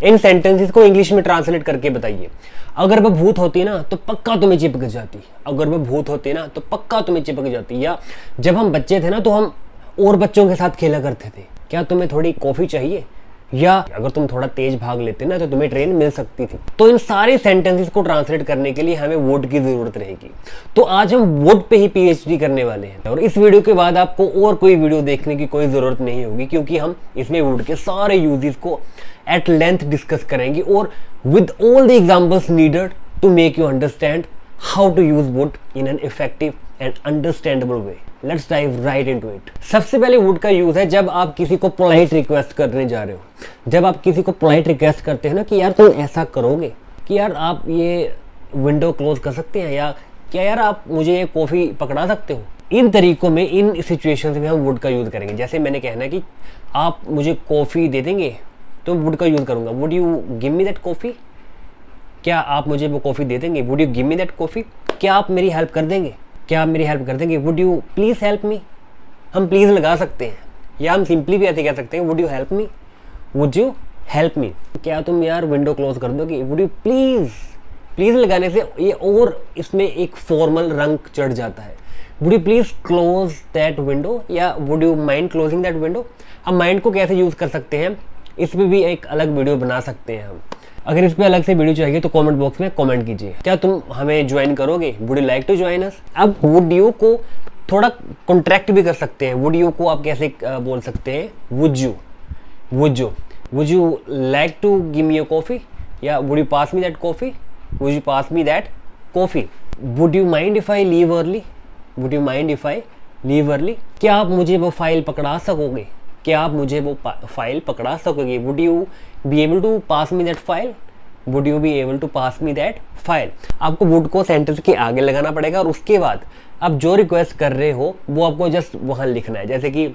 इन sentences को English में translate करके बताइए। अगर वह भूत होती ना तो पक्का तुम्हें चिपक जाती, अगर वह भूत होती ना तो पक्का तुम्हें चिपक जाती। या जब हम बच्चे थे ना तो हम और बच्चों के साथ खेला करते थे, क्या तुम्हें थोड़ी कॉफी चाहिए, या अगर तुम थोड़ा तेज भाग लेते ना तो तुम्हें ट्रेन मिल सकती थी। तो इन सारे सेंटेंसेस को ट्रांसलेट करने के लिए हमें वुड की जरूरत रहेगी। तो आज हम वुड पे ही पीएचडी करने वाले हैं, और इस वीडियो के बाद आपको और कोई वीडियो देखने की कोई जरूरत नहीं होगी, क्योंकि हम इसमें वुड के सारे यूजेस को एट लेंथ डिस्कस करेंगे और with all the examples needed to make you understand how to use would in an effective and understandable way. Let's dive right into it. सबसे पहले वुड का यूज है जब आप किसी को पोलाइट रिक्वेस्ट करने जा रहे हो। जब आप किसी को पोलाइट रिक्वेस्ट करते हैं ना कि यार तुम ऐसा करोगे कि यार आप ये विंडो क्लोज कर सकते हैं, या क्या यार आप मुझे ये कॉफी पकड़ा सकते हो। इन तरीकों में, इन सिचुएशंस में हम वुड का यूज करेंगे। जैसे मैंने कहना है कि आप मुझे कॉफी दे देंगे, तो वुड का यूज करूंगा, would you give me that coffee. क्या आप मुझे वो कॉफी दे देंगे, would you give me that coffee. क्या आप मेरी हेल्प कर देंगे, क्या आप मेरी हेल्प कर देंगे, would you please help me. हम प्लीज लगा सकते हैं, या हम सिंपली भी ऐसे कह सकते हैं, would you help me, would you help me. क्या तुम यार विंडो क्लोज कर दोगे, वुड यू प्लीज। प्लीज लगाने से ये और इसमें एक फॉर्मल रंग चढ़ जाता है। Would you please close that window, या would you mind closing that window. हम माइंड को कैसे यूज कर सकते हैं, इस पर भी एक अलग वीडियो बना सकते हैं हम। अगर इस पे अलग से वीडियो चाहिए तो कमेंट बॉक्स में कमेंट कीजिए। क्या तुम हमें ज्वाइन करोगे, would you like to join us. अब वुड यू को थोड़ा कॉन्ट्रैक्ट भी कर सकते हैं। वुड यू को आप कैसे बोल सकते हैं, would you, would you like to give me a coffee, या would you pass me that coffee, would you pass me that coffee. Would you mind if I leave early, would you mind if I leave early. क्या आप मुझे वो file पकड़ा सकोगे, क्या आप मुझे वो फाइल पकड़ा सकोगे। Would you be able to pass me that file, would you be able to pass me that file. आपको वुड को सेंटेंस के आगे लगाना पड़ेगा, और उसके बाद आप जो रिक्वेस्ट कर रहे हो वो आपको जस्ट वहाँ लिखना है। जैसे कि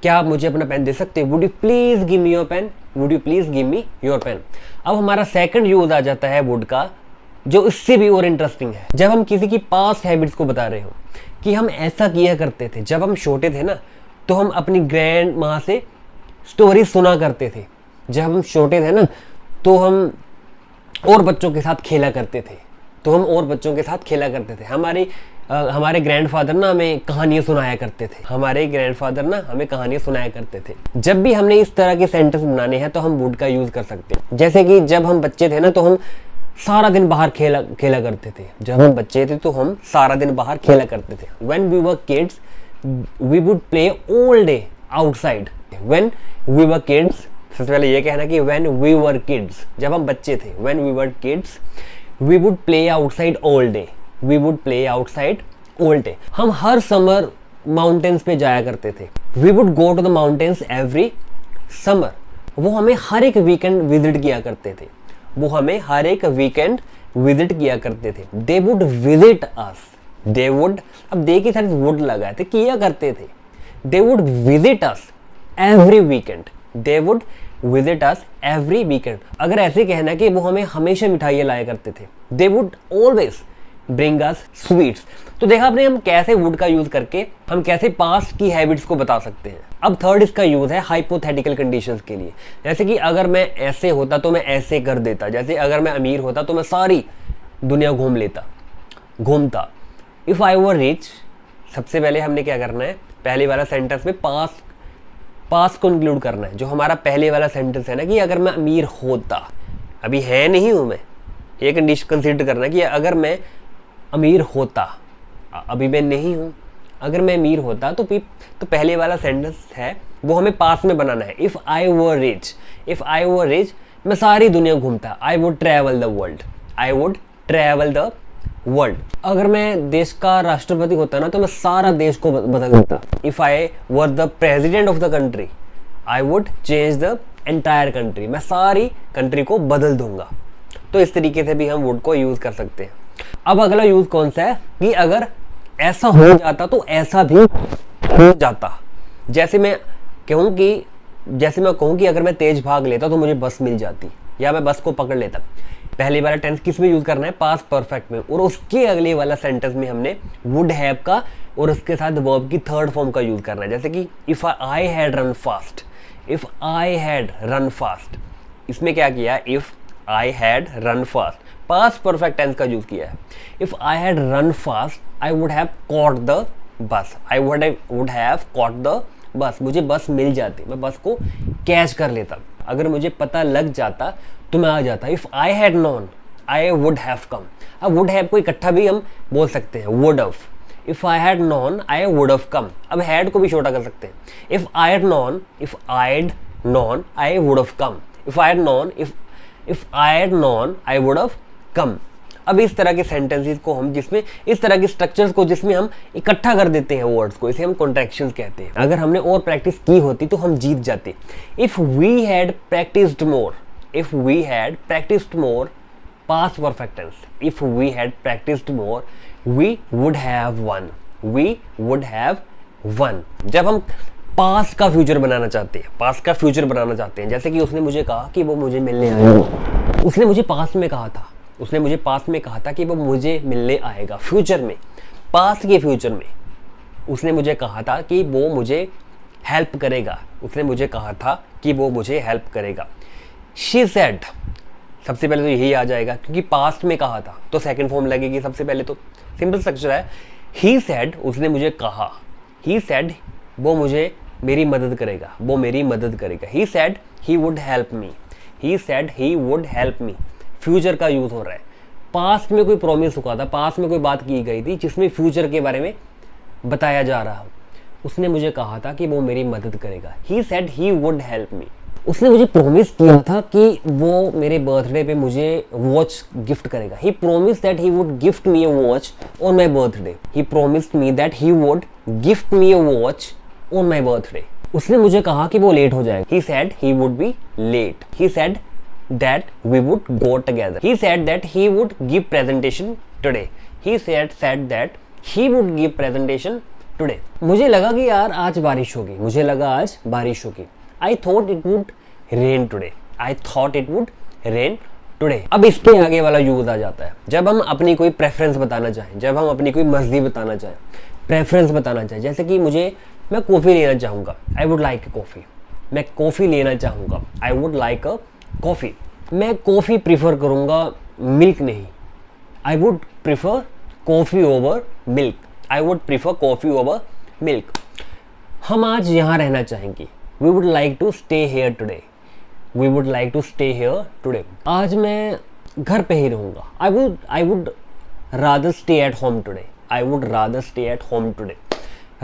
क्या आप मुझे अपना पेन दे सकते हो, would you please give me your pen, would you please give me your pen. अब हमारा सेकंड यूज आ जाता है वुड का, जो इससे भी और इंटरेस्टिंग है। जब हम किसी की पास्ट हैबिट्स को बता रहे हो कि हम ऐसा किया करते थे, जब हम छोटे थे ना तो हम अपनी ग्रैंड माँ से स्टोरी सुना करते थे। जब हम छोटे थे ना तो हम और बच्चों के साथ खेला करते थे, हमारे ग्रैंडफादर ना हमें कहानियाँ सुनाया करते थे। जब भी हमने इस तरह के सेंटेंस बनाने हैं तो हम वुड का यूज कर सकते हैं। जैसे कि जब हम बच्चे थे ना तो हम सारा दिन बाहर खेला करते थे। जब हम बच्चे थे तो हम सारा दिन बाहर खेला करते थे। When we were kids, we would play all day outside. When we were kids, सबसे पहले ये कहना कि when we were kids, जब हम बच्चे थे, when we were kids, we would play outside all day. We would play outside all day. हम हर समर माउंटेन्स पे जाया करते थे। We would go to the mountains every summer. वो हमें हर एक वीकेंड विजिट किया करते थे। They would visit us. They would, अब दे के साथ वुड लगाए थे, किया करते थे। They would visit us every weekend. They would visit us every weekend. अगर ऐसे कहना कि वो हमें हमेशा मिठाइयाँ लाया करते थे, They would always bring us sweets. तो देखा आपने हम कैसे वुड का यूज करके हम कैसे पास्ट की हैबिट्स को बता सकते हैं। अब थर्ड इसका यूज है हाइपोथेटिकल कंडीशंस के लिए। जैसे कि अगर मैं ऐसे होता तो मैं ऐसे कर देता। जैसे अगर मैं अमीर होता तो मैं सारी दुनिया घूमता। इफ आई वर रिच, सबसे पहले हमने क्या करना है, पहले वाला सेंटेंस में पास्ट को इंक्लूड करना है। जो हमारा पहले वाला सेंटेंस है ना कि अगर मैं अमीर होता, अभी है नहीं हूं मैं, ये कंडीशन कंसीडर करना है कि अगर मैं अमीर होता, अभी मैं नहीं हूं, अगर मैं अमीर होता तो पहले वाला सेंटेंस है वो हमें पास्ट में बनाना है। इफ आई वर रिच, मैं सारी दुनिया घूमता। I would travel the world. अगर मैं देश का राष्ट्रपति होता ना तो मैं सारा देश को बदल देता। If I were the president of the country, I would change the entire country. मैं सारी कंट्री को बदल दूंगा। तो इस तरीके से भी हम वुड को यूज कर सकते हैं। अब अगला यूज कौन सा है कि अगर ऐसा हो जाता तो ऐसा भी हो जाता। जैसे मैं कहूँ कि अगर मैं तेज भाग लेता तो मुझे बस मिल जाती, या मैं बस को पकड़ लेता। पहले वाला टेंस किस में यूज करना है, पास्ट परफेक्ट में, और उसके अगले वाला सेंटेंस में हमने वुड हैव का और उसके साथ वर्ब की थर्ड फॉर्म का यूज करना है। जैसे कि if I had run fast, इसमें क्या किया, if I had run fast, past perfect tense का यूज किया है। If I had run fast I would have caught the bus, I would have caught the bus, मुझे बस मिल जाती, मैं बस को कैच कर लेता, अगर मुझे पता लग जाता तो मैं आ जाता। If I had known I would have come, अब वुड हैव को इकट्ठा भी हम बोल सकते हैं, would have. If I had known I would have come, अब हैड को भी छोटा कर सकते हैं। If I had known I would have come, if I had known I would have come. अब इस तरह के सेंटेंसेस को हम, जिसमें इस तरह के स्ट्रक्चर्स को जिसमें हम इकट्ठा कर देते हैं वर्ड्स को, इसे हम कॉन्ट्रैक्शंस कहते हैं। अगर हमने और प्रैक्टिस की होती तो हम जीत जाते। If we had practised more, past perfect tense, if we had practised more we would have won. जब हम पास्ट का फ्यूचर बनाना चाहते हैं, जैसे कि उसने मुझे कहा कि वो मुझे मिलने आएगा, उसने मुझे पास्ट में कहा था कि वो मुझे मिलने आएगा, फ्यूचर में, पास्ट के फ्यूचर में उसने मुझे कहा था कि वो मुझे हेल्प करेगा, शी सेड, सबसे पहले तो यही आ जाएगा क्योंकि पास्ट में कहा था तो सेकंड फॉर्म लगेगी सबसे पहले, तो सिंपल स्ट्रक्चर है। ही सेड, उसने मुझे कहा, ही सेड वो मुझे मेरी मदद करेगा, ही said he would help me, future का यूज हो रहा है। पास्ट में कोई प्रॉमिस हुआ था, पास्ट में कोई बात की गई थी जिसमें फ्यूचर के बारे में बताया जा रहा, उसने मुझे कहा था कि वो मेरी मदद करेगा, ही said he would help me. उसने मुझे प्रॉमिस किया था कि वो मेरे बर्थडे पे मुझे वॉच गिफ्ट करेगा, he promise that he would gift me a watch on my birthday, he promised me that he would gift me a watch on my birthday. उसने मुझे कहा कि वो लेट हो जाएगा, he said he would be late, he said that we would go together, he said that he would give presentation today, he said that he would give presentation today। मुझे लगा कि यार आज बारिश होगी, I thought it would rain today, अब इसके आगे वाला यूज आ जाता है जब हम अपनी कोई प्रेफरेंस बताना चाहें, जब हम अपनी कोई मर्जी बताना चाहें, प्रेफरेंस बताना चाहें, जैसे कि मैं कॉफ़ी लेना चाहूँगा, I would like a coffee, मैं कॉफ़ी लेना चाहूँगा, I would like a coffee, मैं कॉफ़ी प्रीफर करूँगा मिल्क नहीं, I would prefer coffee over milk, हम आज यहाँ रहना चाहेंगे, we would like to stay here today, आज मैं घर पे ही रहूँगा, I would rather stay at home today,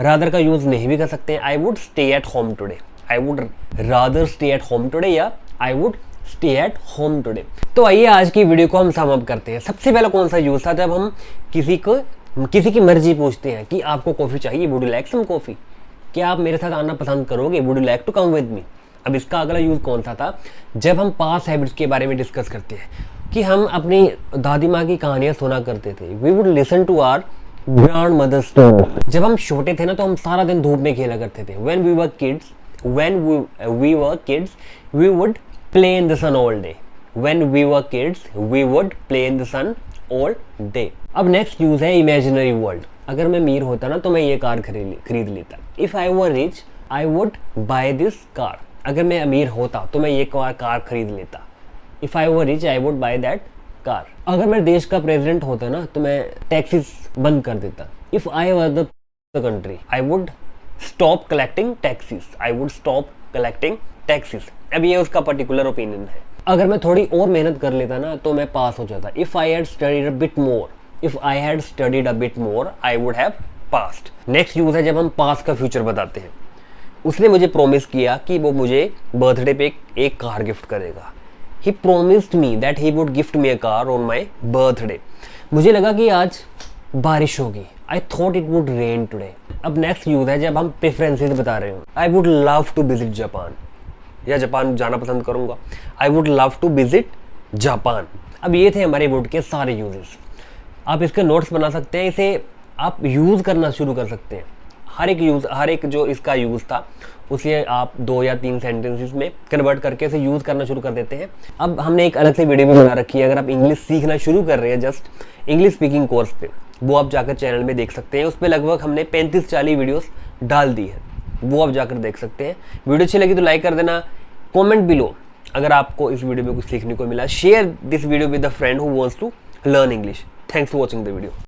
rather का यूज़ नहीं भी कर सकते हैं, I would stay at home today, I would rather stay at home today या आई would stay at home today. तो आइए आज की वीडियो को हम सम अप करते हैं। सबसे पहले कौन सा यूज था, जब हम किसी की मर्जी पूछते हैं कि आपको कॉफ़ी चाहिए, would you like some coffee, क्या आप मेरे साथ आना पसंद करोगे, would you like to come with me. अब इसका अगला यूज कौन सा था, जब हम पास्ट हैबिट्स के बारे में डिस्कस करते हैं कि हम अपनी दादी माँ की कहानियाँ सुना करते थे, we would listen to our grandmother story. जब हम छोटे थे ना तो हम सारा दिन धूप में खेला करते थे, when we were kids we would play in the sun all day, when we were kids we would play in the sun all day। अब नेक्स्ट यूज है इमेजिनरी वर्ल्ड। अगर मैं अमीर होता ना तो मैं ये कार खरीद लेता, if I were rich I would by this car, अगर मैं अमीर होता तो मैं ये कार खरीद लेता, if I were rich I would by that car. अगर मैं देश का प्रेसिडेंट होता ना तो मैं टैक्सेस बंद कर देता, if I were the country I would stop collecting taxes. अब ये उसका पर्टिकुलर ओपिनियन है। अगर मैं थोड़ी और मेहनत कर लेता ना तो मैं पास हो जाता, if I had studied a bit more I would have passed. Next use है जब हम पास्ट का फ्यूचर बताते हैं। उसने मुझे प्रॉमिस किया कि वो मुझे बर्थडे पे एक कार गिफ्ट करेगा, he promised me that he would gift me a car on my birthday. मुझे लगा कि आज बारिश होगी, I thought it would rain today. अब नेक्स्ट यूज है जब हम प्रेफरेंसेस बता रहे हो, I would love to visit Japan, या जापान जाना पसंद करूंगा, I would love to visit Japan. अब ये थे हमारे वुड के सारे यूजेस। आप इसके नोट्स बना सकते हैं, इसे आप यूज़ करना शुरू कर सकते हैं। हर एक जो इसका यूज़ था उसे आप 2 या 3 सेंटेंसेस में कन्वर्ट करके इसे यूज़ करना शुरू कर देते हैं। अब हमने एक अलग से वीडियो भी बना रखी है, अगर आप इंग्लिश सीखना शुरू कर रहे हैं जस्ट इंग्लिश स्पीकिंग कोर्स पे, वो आप जाकर चैनल में देख सकते हैं। उस पर लगभग हमने 35-40 वीडियोस डाल दी है, वो आप जाकर देख सकते हैं। वीडियो अच्छी लगी तो लाइक कर देना, कमेंट बिलो अगर आपको इस वीडियो में कुछ सीखने को मिला, share this video with a friend who wants to learn English. Thanks for watching the video.